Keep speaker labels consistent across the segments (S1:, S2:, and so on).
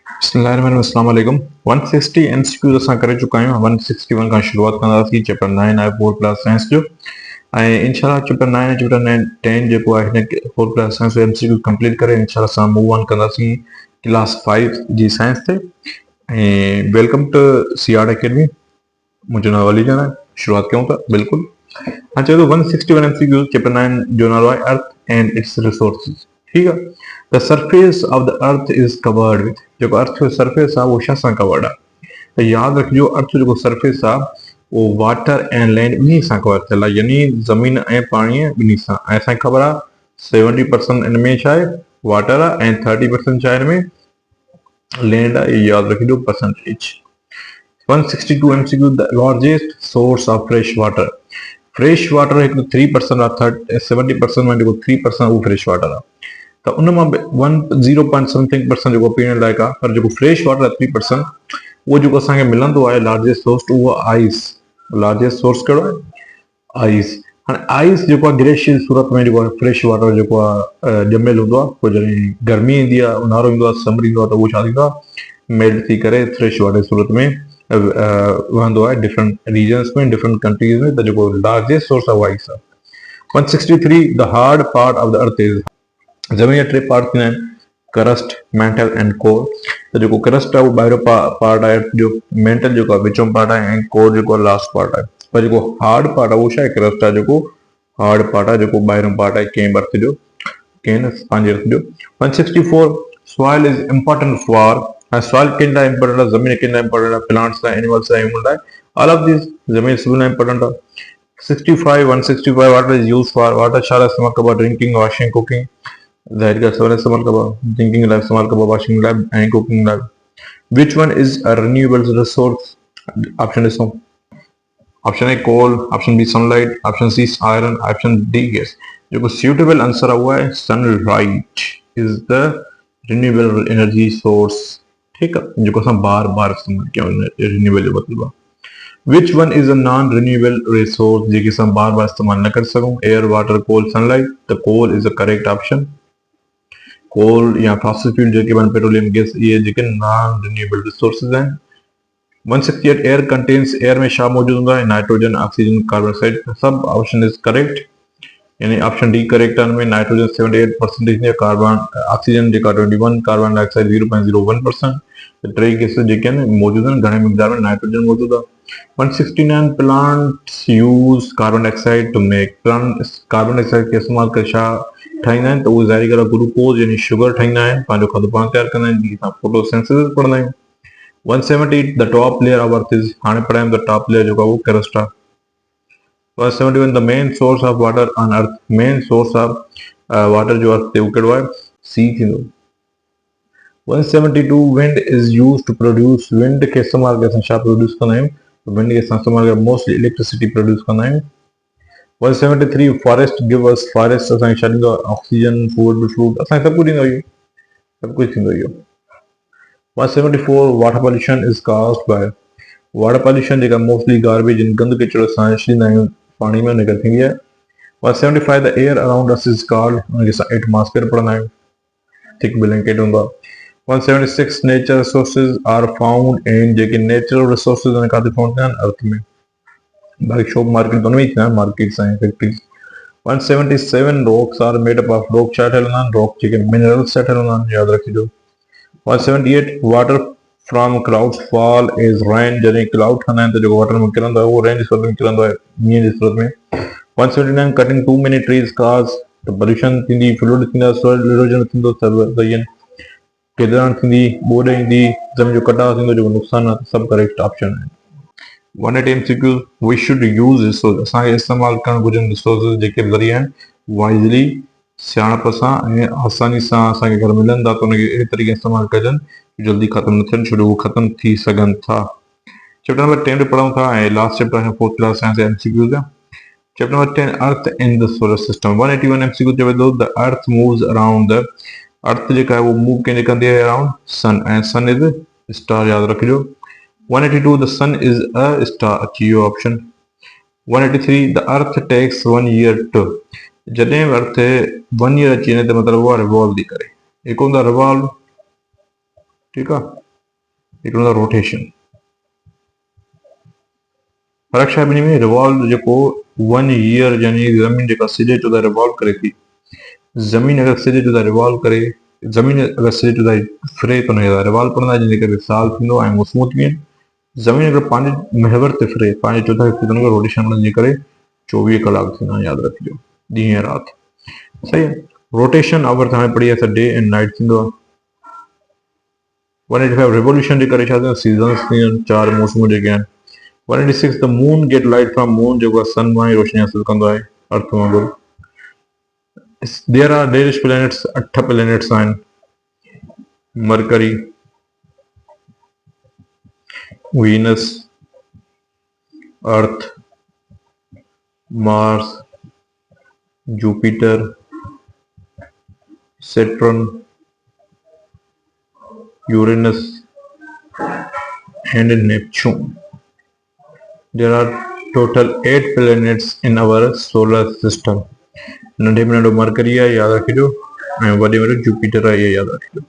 S1: अस्सलाम वालेकुम 160 एमसीक्यू असां करे चुका आहियूं 161 खां शुरुआत कंदासीं चैप्टर 9 आहे 4 क्लास साइंस जो ऐं इंशाल्लाह चैप्टर 9 ऐं चैप्टर 10 जेको आहे हिन 4 क्लास साइंस जो एमसीक्यू कंप्लीट करे इंशाल्लाह असां मूव ऑन कंदासीं क्लास 5 जी साइंस ते ऐं वेलकम टू सीआर एकेडमी मुंहिंजो नालो अली जान आहे शुरुआत कयूं था बिल्कुलु हाँ चलो 161 एमसीक्यू चैप्टर 9 जो नालो आहे अर्थ एंड इट्स रिसोर्सेज ठीक है the surface of the earth is covered with जो अर्थ जो सरफेस आहे उहो छा सां कवर्ड आहे त यादि रखिजो अर्थ जो सरफेस आहे उहो वाटर एंड लैंड ॿिन्ही सां कवर थियल आहे यानी ज़मीन ऐं पाणी ॿिन्ही सां ऐं असांखे ख़बर आहे 70% हिन में छा आहे वाटर आहे ऐं 30% छा आहे हिन में लैंड आहे इहो यादि रखिजो percentage 162 MCQ the largest source of fresh water fresh water हिकु 3% आहे 70% में जेको 3% उहो फ्रेश वाटर आहे त उन मां 0.something% जेको पीअण लाइक़ु आहे पर जेको फ्रेश वाटर आहे 3% उहो जेको असांखे मिलंदो आहे लार्जेस्ट सोर्स उहो आइस लार्जेस्ट सोर्स कहिड़ो आहे आइस हाणे आइस जेको आहे ग्लेशियर सूरत में जेको आहे फ्रेश वाटर जेको आहे ॼमियल हूंदो आहे पोइ जॾहिं गर्मी ईंदी आहे ऊन्हारो ईंदो आहे समर ईंदो आहे त उहो छा थींदो आहे मेल्ट थी करे फ्रेश वाटर सूरत में वहंदो आहे डिफरेंट रीजन्स में डिफरेंट कंट्रीज़ में त जेको लार्जेस्ट सोर्स आहे उहो आइस आहे 163 the hard part of the earth is ज़मीन जा टे पार्ट थींदा आहिनि करस्ट मेंटल एंड कोर त जेको करस्ट आहे उहो ॿाहिरों पार्ट आहे अर्थ जो मेंटल जेको आहे विचों पार्ट आहे ऐं कोर जेको आहे लास्ट पार्ट आहे पर जेको हार्ड पार्ट आहे उहो छा आहे करस्ट आहे जेको हार्ड पार्ट आहे जेको ॿाहिरों पार्ट आहे कंहिं बि अर्थ जो कंहिं न पंहिंजे अर्थ जो 164 soil is important for soil कंहिं लाइ इम्पोर्टेंट आहे ज़मीन कंहिं लाइ इम्पोर्टेंट आहे प्लांट्स लाइ एनिमल्स लाइ ह्यूमन लाइ ऑल ऑफ दिस ज़मीन सभिनी लाइ इम्पोर्टेंट आहे 165 water is use for water छा लाइ इस्तेमालु कबो आहे ड्रिंकिंग वॉशिंग कुकिंग ज़ाहिर का सवाल इस्तेमाल कबो ड्रिंकिंग लाइ इस्तेमाल कबो वॉशिंग लाइ ऐं कुकिंग लाइ which one is a renewable resource option ॾिसो option A coal option B sunlight option C iron option D gas जेको सूटेबल आंसर आहे उहो आहे sunlight is the renewable energy source ठीकु आहे जेको असां बार बार इस्तेमालु कयूं रिन्यूएबल जो मतिलबु आहे which one is a non renewable resource जेके असां बार बार इस्तेमालु न करे सघूं एयर वाटर कोल सनलाइट त coal is a correct option coal या फॉसिल फ्यूल जेके आहिनि पेट्रोलियम गैस इहे जेके नॉन रिन्यूएबल रिसोर्सिस आहिनि 168 एयर कंटेन्स एयर में छा मौजूदु हूंदो आहे नाइट्रोजन ऑक्सीजन कार्बन डाइऑक्साइड सभु ऑप्शन इज करेक्ट यानी ऑप्शन डी करेक्ट आहे में नाइट्रोजन 78% कार्बन ऑक्सीजन जेका 21 कार्बन डाइऑक्साइड 0.01% टे गैस जेके आहिनि मौजूदु आहिनि घणे मिक़दार में नाइट्रोजन मौजूदु आहे 169 plants use carbon dioxide to make plant carbon dioxide खे इस्तेमालु करे छा ठाहींदा आहिनि त उहे ज़ाहिरी ॻाल्हि आहे ग्लूकोज यानी शुगर ठाहींदा आहिनि पंहिंजो खाधो पाण तयारु कंदा आहिनि जीअं असां फोटोसिंथेसिस पढ़ंदा आहियूं 170 the top layer of earth is हाणे पढ़ायूं त टॉप लेयर जेको आहे उहो करस्ट आहे 171 the main source of water on earth main source of water जो अर्थ ते उहो कहिड़ो आहे सी थींदो 172 wind is use to produce wind खे इस्तेमालु करे असां छा प्रोड्यूस कंदा आहियूं विंड खे असां इस्तेमालु करे मोस्टली इलेक्ट्रिसिटी प्रोड्यूस कंदा आहियूं 173 फॉरेस्ट गिव अस फॉरेस्ट असांखे छा ॾींदो आहे ऑक्सीजन फूड फ्रूट असांखे सभु कुझु ॾींदो इहो सभु कुझु थींदो इहो 174 water pollution is caused by water pollution जेका मोस्टली गार्बेज इन गंद किचिरो असां छॾींदा आहियूं पाणी में उनखे थींदी आहे 175 the air around us is called उनखे असां एटमॉस्फेयर पढ़ंदा आहियूं थिक ब्लैंकेट हूंदो आहे 176 nature resources are found in जेके नेचुरल रिसोर्सिस आहिनि काथे फाउंड थिया आहिनि अर्थ में बाकी शॉप मार्केट दोनों ही थी मार्केट्स ऐं factories 177 rocks are made up of rock छा ठहियल हूंदा आहिनि रॉक जेके मिनरल्स छा ठहियल हूंदा आहिनि यादि रखिजो 178 water from clouds fall as rain जॾहिं क्लाउड ठहंदा आहिनि त जेको वाटर में किरंदो आहे उहो रेन जी सूरत में किरंदो आहे मींहं जी सूरत में 179 कटिंग टू मेनी ट्रीज काज़ त पॉल्यूशन थींदी फ्लड थींदा सॉइल इरोजन थींदो केदार थींदी ॿोॾ ईंदी ज़मीन जो कटाव थींदो जेको नुक़सानु आहे सभु करेक्ट ऑप्शन आहिनि 180 MCQ we should use resources असांखे इस्तेमालु करणु घुरिजनि रिसोर्सिस जेके ज़रिया आहिनि वाइज़ली सियाणप सां ऐं आसानी सां असांखे घर मिलनि था त उनखे अहिड़े तरीक़े इस्तेमालु कजनि जल्दी ख़तमु न थियनि छो जो उहे ख़तमु थी सघनि था चैप्टर नंबर 10 ते पढ़ूं था ऐं लास्ट चैप्टर आहे 4th क्लास साइंस MCQ जा chapter number 10 earth in the solar system 181 MCQ चवे थो the earth moves around the earth जेका आहे उहो मूव कंदी आहे अराउंड सन ऐं सन इज स्टार यादि रखिजो 182 the sun is a star अची वियो option 183 the earth takes 1 year to जॾहिं अर्थ 1 year अची वञे त मतिलबु उहा रिवॉल्व थी करे हिकु हूंदो आहे रिवॉल्व ठीक है। हिकिड़ो हूंदो रोटेशन। फ़र्क़ु छा आहे ॿिन्ही में? रिवॉल्व जेको 1 ईयर यानी ज़मीन जेका सिॼे चोॾांहुं रिवॉल्व करे थी, ज़मीन अगरि सिॼे चोॾांहुं रिवॉल्व करे, ज़मीन अगरि सिॼे चोॾांहुं फिरे त हुनखे रिवॉल्व पढ़ंदा, जंहिंजे करे साल थींदो ऐं मज़बूत थी आहिनि। ज़मीन अगरि पंहिंजे महवर ते फिरे, पंहिंजे चोॾांहुं फिरे त हुनखे रोटेशन पढ़ंदा, जंहिंजे करे 24 कलाक थींदा आहिनि, यादि रखिजो, ॾींहुं ऐं राति। सही आहे। रोटेशन अगरि तव्हां पढ़ी आहे त डे एंड नाइट थींदो आहे। 185 रिवोल्यूशन जे करे छा थींदो आहे? सीज़न्स थींदा आहिनि, 4 मौसम जेके आहिनि। 186 the moon get light from moon, जेको आहे सन मां ई रोशनी हासिल कंदो आहे, अर्थ वांगुरु। देयर इज प्लैनेट्स, 8 प्लैनेट्स आहिनि। Mercury, Venus, earth, Mars, Jupiter, Saturn, Uranus, and Neptune. There are total 8 planets in our solar system. नंढे में नंढो मरकरी आहे, यादि रखिजो, ऐं वॾे में जुपिटर आहे, इहे यादि रखिजो।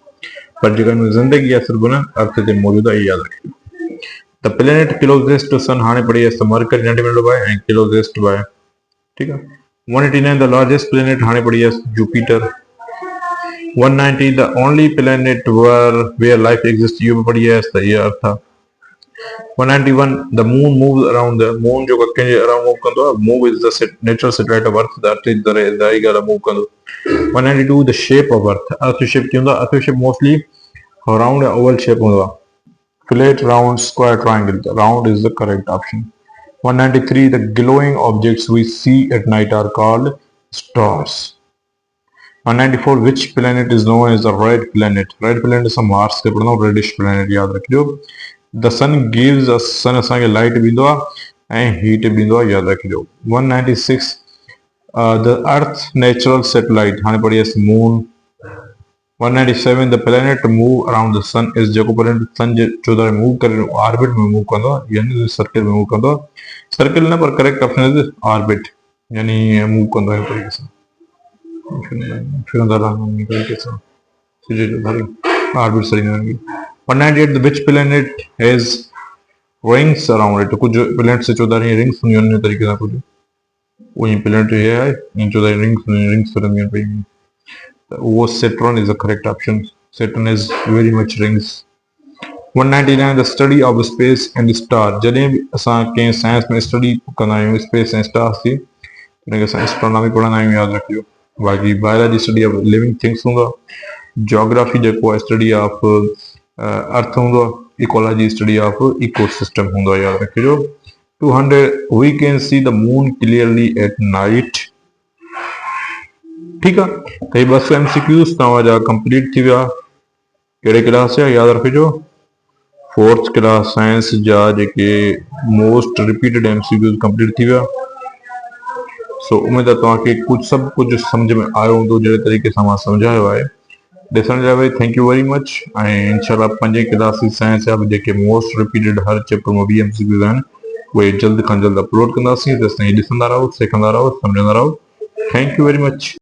S1: पर जेका में ज़िंदगी आहे सिर्फ़ु न अर्थ ते मौजूदु आहे, इहे यादि रखिजो। द प्लेनेट क्लोज़ेस्ट टू सन, हाणे पढ़ी आहे त मरकरी नंढे में नंढो आहे ऐं क्लोज़ेस्ट बि आहे, ठीकु आहे। 189 द लार्जेस्ट प्लेनेट, हाणे पढ़ी आहे Jupiter. 190 the only planet where life exists, ये भी पढ़ी है, इसका ये अर्थ था। 191 the moon moves around, the moon जो कक्के around move कंदो आहे, move is the natural satellite of earth, the earth is the ॻाल्हि move कंदो। 192 the shape of earth, earth shape की हूंदो आहे? earth shape mostly round या oval shape हूंदो आहे। flat, round, square, triangle, round is the correct option। 193 the glowing objects we see at night are called stars। 194 which planet is known as the red planet? red planet is Mars के पढ़ना, reddish planet याद रखियो। the sun gives us, sun असांखे light भी ॾींदो आहे ऐं heat भी ॾींदो आहे, याद रखिजो। 196 the earth natural satellite, हाणे पढ़ी आहे moon। 197 the planet move around the sun is, जेको planet sun जे चोॾांहुं मूव करे ऑर्बिट में मूव कंदो आहे, यानी सर्किल में मूव कंदो आहे। सर्किल न, पर करेक्ट ऑप्शन इज ऑर्बिट, यानी मूव कंदो आहे तरीक़े सां। which planet has rings around it, कुछ प्लेनेट से 14 रिंग्स हुंदियूं आहिनि, तरीक़े सां कुझु उही प्लेनेट हे आहे ऐं 14 रिंग्स फिरंदियूं आहिनि पई, त उहो Saturn is the correct option। Saturn has very much rings। 199 the study of space and star, जॾहिं बि असां कंहिं साइंस में स्टडी कंदा आहियूं स्पेस ऐं स्टार्स जी, हुनखे असां एस्ट्रोनॉमी पढ़ंदा आहियूं, यादि रखिजो। बाक़ी biology study of living things हूंदो आहे। जोग्राफी जेको आहे स्टडी ऑफ अर्थ हूंदो आहे। इकोलॉजी स्टडी ऑफ इकोसिस्टम हूंदो आहे, यादि रखिजो। 200 we can see the moon clearly at night, ठीकु आहे। त ही 200 MCQs तव्हांजा कंप्लीट थी विया। कहिड़े क्लास जा, यादि रखिजो, 4th क्लास साइंस जा जेके मोस्ट रिपीटेड MCQs कंप्लीट थी विया। सो उम्मीद आहे तव्हांखे सभु कुझु सम्झ में आयो हूंदो, जहिड़े तरीक़े सां मां सम्झायो आहे। ॾिसण जे लाइ थैंक यू वेरी मच। ऐं इंशाल्लाह 5वीं क्लास साइंस जा बि जेके मोस्ट रिपीटेड हर चैप्टर में 20 MCQs आहिनि, उहे जल्द खां जल्द अपलोड कंदासीं। तेसिताईं ॾिसंदा रहो, सिखंदा रहो, सम्झंदा रहो। Thank you very much.